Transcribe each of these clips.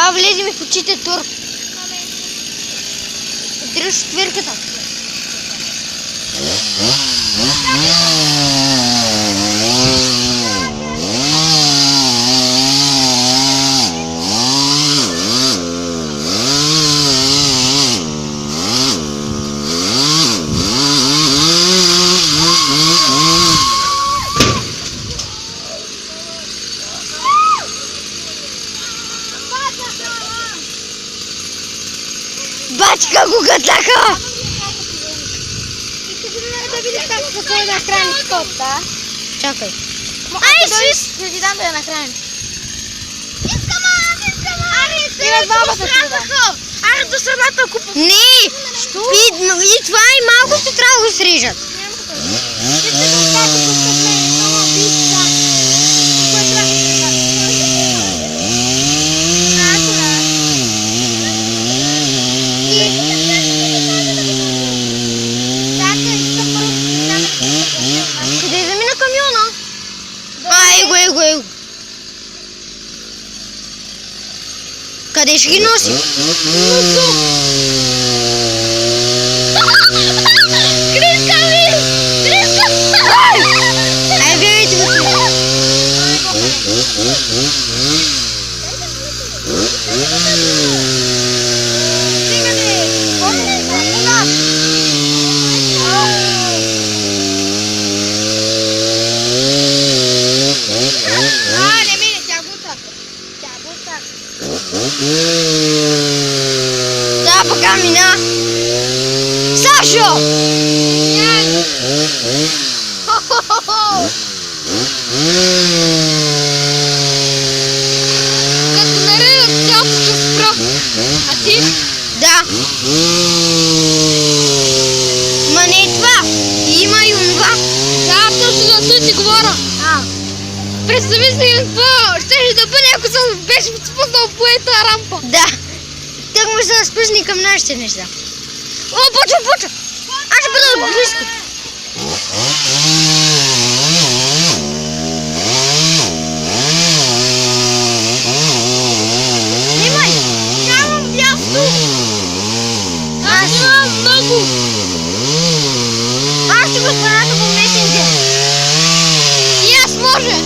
Ба, влезе ми в очите тур. Дръж четвърката. Бачка го гътаха! Да видиш как се кой да храни скота. Чакай. Ай, ще ти дам да я нахрани. Аре, бабата ще дам. Аре, до самата купа. Не! И това и малко ще трябва да го срежат. Къде замина камиона? Его. Къде ще ги носи? Криска ми! Ай, вярвайте го си. Не мине, тя бута. Да, пока мина. Сашо! Като наредят цялото ще спра. А ти? Да. Ма не е това. Има и онова. Да, точно за това ти говоря. Представи си какво ще да бъде, ако съм беше спуснал по ета рампа. Да. Так му се наспусни към нашите неща. О, почва! Аз ще бъда близко. Снимай! Нямам място. Аз нямам много. Аз ще го споната по месенджер. И аз може.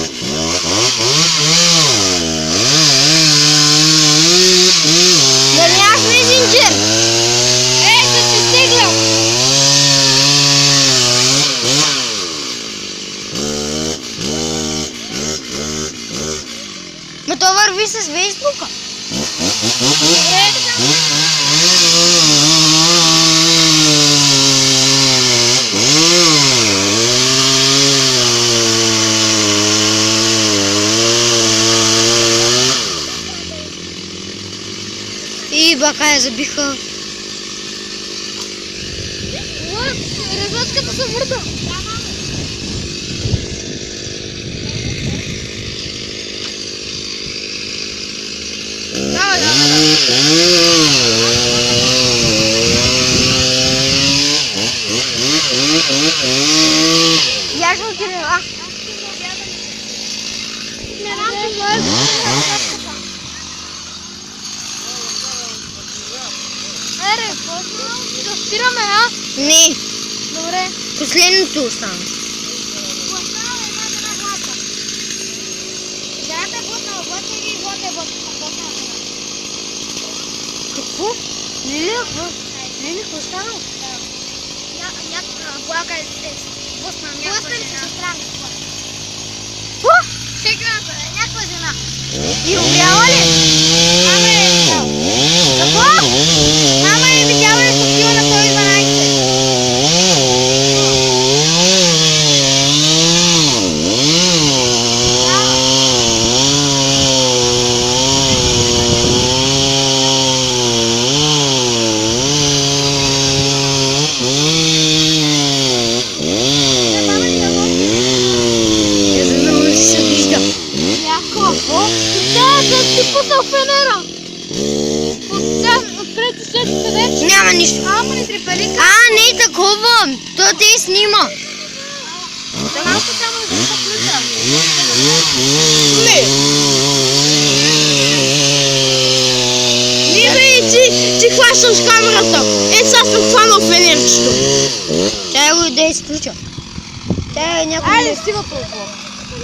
Да нямаш месенджер. Да се стеглям. Ма то върви с Фейсбука. И бака я забиха. Резачката се върта. Я ще отирила. Да спираме, а? Не, Добре. последното остана. Какво? Лили, какво останало? Някаква жена. И умряла ли? Какво? Мама е видяла ли купила на 112? Фенера! Отпред след седеш? Няма нищо. Ама не трепелика. Не такова. То те снима. Да малко само да се включа. Не. флашом с камерата. Сега съм хванал фенерчето. Чай го да изключа. Чай някой... Айде, стига толкова.